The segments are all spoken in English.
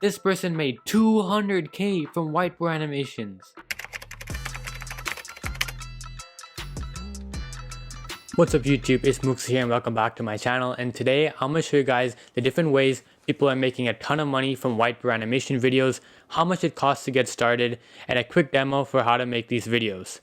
This person made 200K from whiteboard animations. What's up YouTube, it's Mooks here and welcome back to my channel, and today I'm going to show you guys the different ways people are making a ton of money from whiteboard animation videos, how much it costs to get started, and a quick demo for how to make these videos.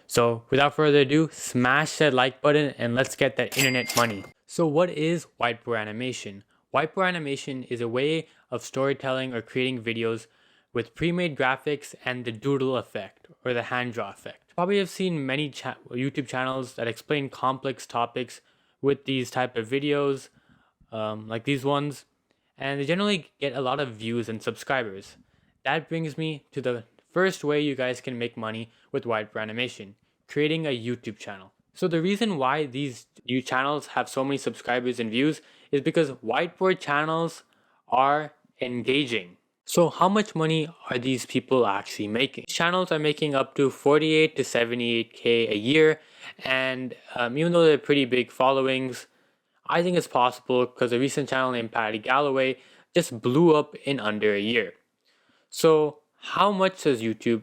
So without further ado, smash that like button and let's get that internet money. So what is whiteboard animation? Whiteboard animation is a way of storytelling or creating videos with pre-made graphics and the doodle effect or the hand draw effect. Probably have seen many YouTube channels that explain complex topics with these type of videos, like these ones, and they generally get a lot of views and subscribers. That brings me to the first way you guys can make money with whiteboard animation, creating a YouTube channel. So the reason why these new channels have so many subscribers and views is because whiteboard channels are engaging. So how much money are these people actually making? Channels are making up to 48 to 78K a year, and even though they're pretty big followings, I think it's possible because a recent channel named Patty Galloway just blew up in under a year. So how much does YouTube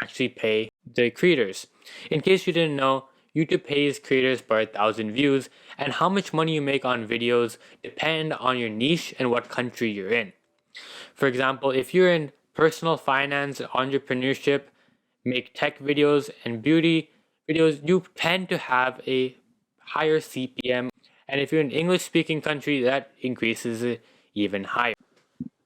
actually pay the creators? In case you didn't know, YouTube pays creators per 1,000 views, and how much money you make on videos depend on your niche and what country you're in. For example, if you're in personal finance, entrepreneurship, make tech videos and beauty videos, you tend to have a higher CPM. And if you're in an English-speaking country, that increases it even higher.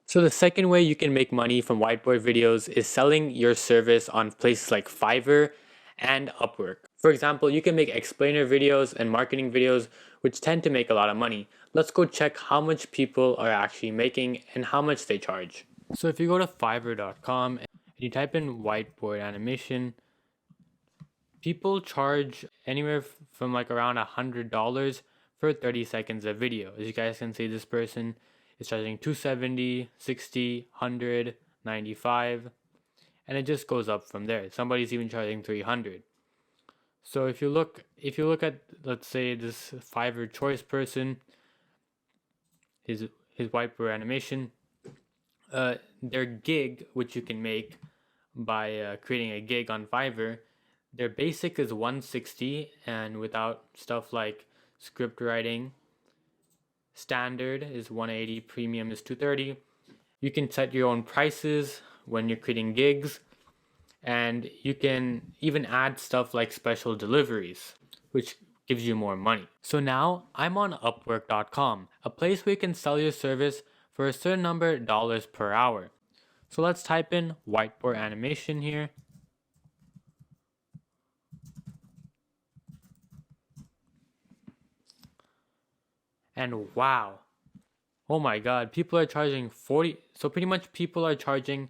So the second way you can make money from whiteboard videos is selling your service on places like Fiverr and Upwork. For example, you can make explainer videos and marketing videos, which tend to make a lot of money. Let's go check how much people are actually making and how much they charge. So if you go to fiverr.com and you type in whiteboard animation, people charge anywhere from like around $100 for 30 seconds of video. As you guys can see, this person is charging $270, $60, $100, $95, and it just goes up from there. Somebody's even charging $300. So if you look at, let's say, this Fiverr choice person, his whiteboard animation, their gig, which you can make by creating a gig on Fiverr, their basic is $160, and without stuff like script writing, standard is $180, premium is $230. You can set your own prices when you're creating gigs, and you can even add stuff like special deliveries, which gives you more money. So now I'm on Upwork.com, a place where you can sell your service for a certain number of dollars per hour. So let's type in whiteboard animation here. And wow, oh my god, people are charging 40, so pretty much people are charging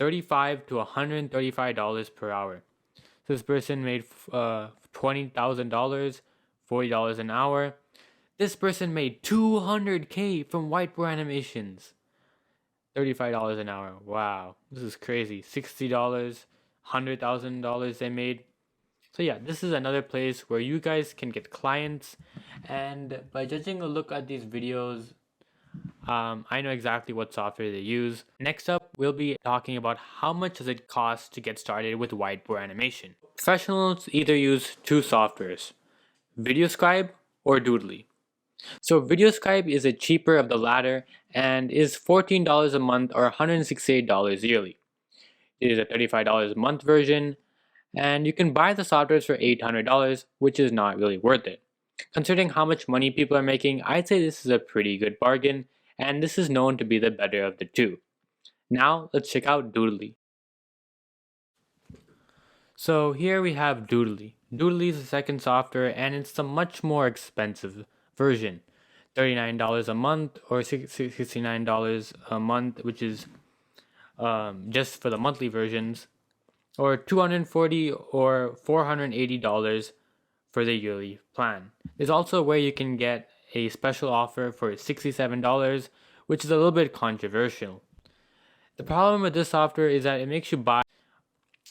$35 to $135 per hour. So this person made $20,000, $40 an hour. This person made 200K from whiteboard animations. $35 an hour. Wow, this is crazy. $60, $100,000 they made. So yeah, this is another place where you guys can get clients, and by judging a look at these videos, I know exactly what software they use. Next up, we'll be talking about how much does it cost to get started with whiteboard animation. Professionals either use two softwares, Videoscribe or Doodly. So Videoscribe is a cheaper of the latter and is $14 a month or $168 yearly. It is a $35 a month version, and you can buy the softwares for $800, which is not really worth it. Considering how much money people are making, I'd say this is a pretty good bargain, and this is known to be the better of the two. Now let's check out Doodly. So here we have Doodly. Doodly is the second software, and it's a much more expensive version. $39 a month or $69 a month, which is just for the monthly versions, or $240 or $480 for the yearly plan. There's also where you can get a special offer for $67, which is a little bit controversial. The problem with this software is that it makes you buy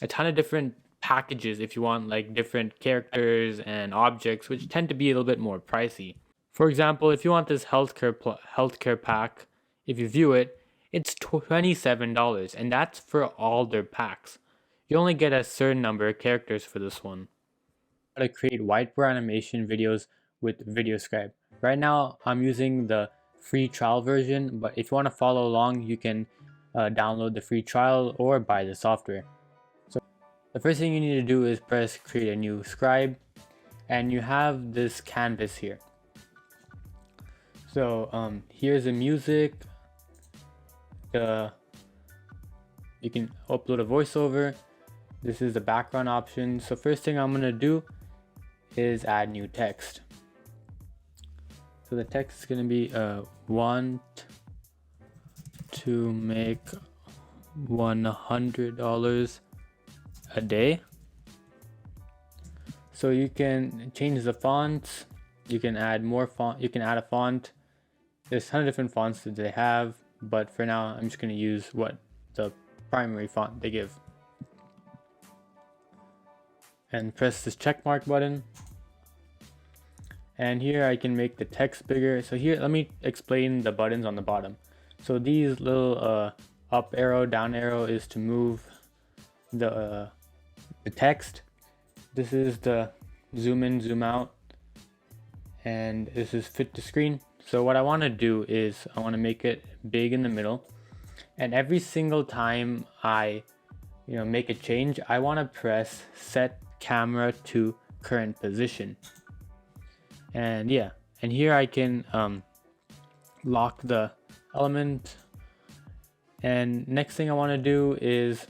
a ton of different packages if you want like different characters and objects, which tend to be a little bit more pricey. For example, if you want this healthcare pack, if you view it, it's $27, and that's for all their packs. You only get a certain number of characters for this one. How to create whiteboard animation videos with Videoscribe. Right now, I'm using the free trial version, but if you want to follow along, you can download the free trial or buy the software. So the first thing you need to do is press create a new scribe, and you have this canvas here. So here's the music. You can upload a voiceover. This is the background option. So first thing I'm gonna do is add new text. So the text is gonna be want to make $100 a day. So you can change the fonts. You can add more font. You can add a font. There's a ton of different fonts that they have, but for now I'm just gonna use what the primary font they give. And press this check mark button. And here I can make the text bigger. So here, let me explain the buttons on the bottom. So these little up arrow, down arrow is to move the text. This is the zoom in, zoom out, and this is fit to screen. So what I want to do is I want to make it big in the middle, and every single time I make a change, I want to press set camera to current position. And yeah, and here I can lock the element. And next thing I want to do is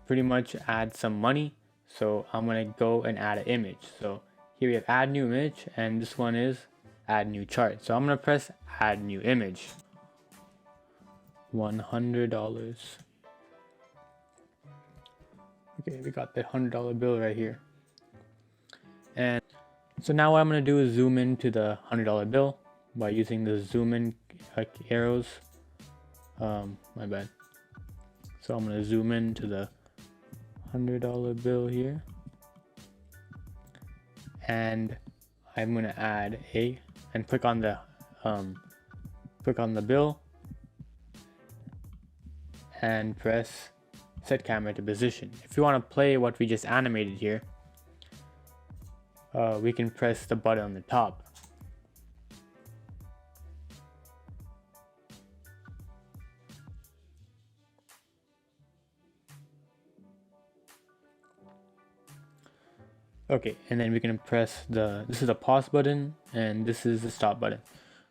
pretty much add some money. So I'm going to go and add an image. So here we have add new image, and this one is add new chart. So I'm going to press add new image. $100. Okay, we got the $100 bill right here. And so now what I'm going to do is zoom into the $100 bill by using the zoom in arrows. My bad. So I'm going to zoom into the $100 bill here, and I'm going to add and click on the bill and press set camera to position. If you want to play what we just animated here, we can press the button on the top. Okay, and then we can press this is the pause button, and this is the stop button.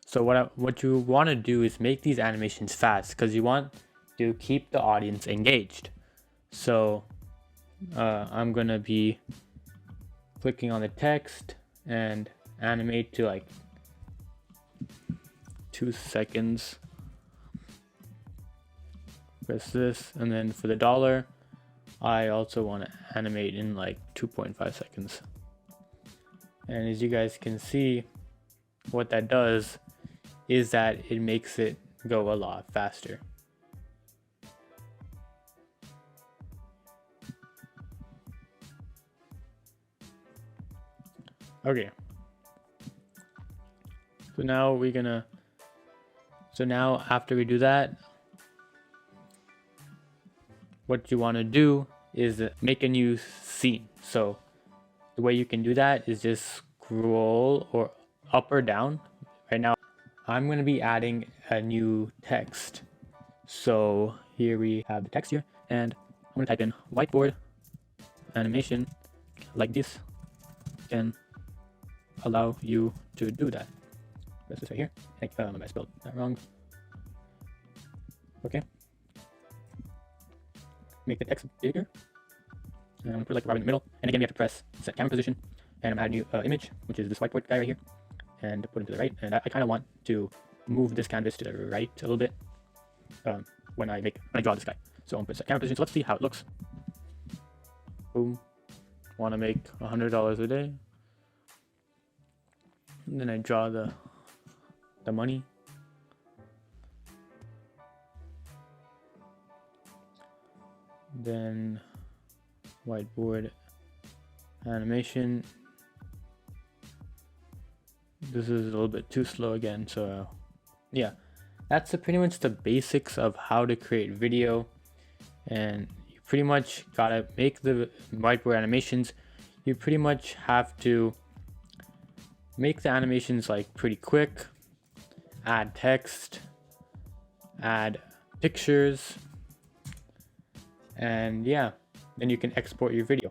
So what you want to do is make these animations fast, because you want to keep the audience engaged. So I'm gonna be clicking on the text and animate to like 2 seconds. Press this, and then for the dollar, I also want to animate in like 2.5 seconds. And as you guys can see, what that does is that it makes it go a lot faster. Okay. So now after we do that, what you want to do is make a new scene. So the way you can do that is just scroll or up or down. Right now I'm going to be adding a new text. So here we have the text here, and I'm going to type in whiteboard animation like this can allow you to do that. Press this right here. I spelled that wrong. Okay. Make the text bigger, and I'm gonna put like right in the middle. And again, we have to press set camera position, and I'm adding new image, which is this whiteboard guy right here, and put it to the right. And I kind of want to move this canvas to the right a little bit when I draw this guy. So I'm gonna put set camera position. So let's see how it looks. Boom. Want to make $100 a day, and then I draw the money. Then whiteboard animation. This is a little bit too slow again, so yeah. that's pretty much the basics of how to create video. And you pretty much gotta make the whiteboard animations. You pretty much have to make the animations like pretty quick, add text, add pictures, and yeah, then you can export your video.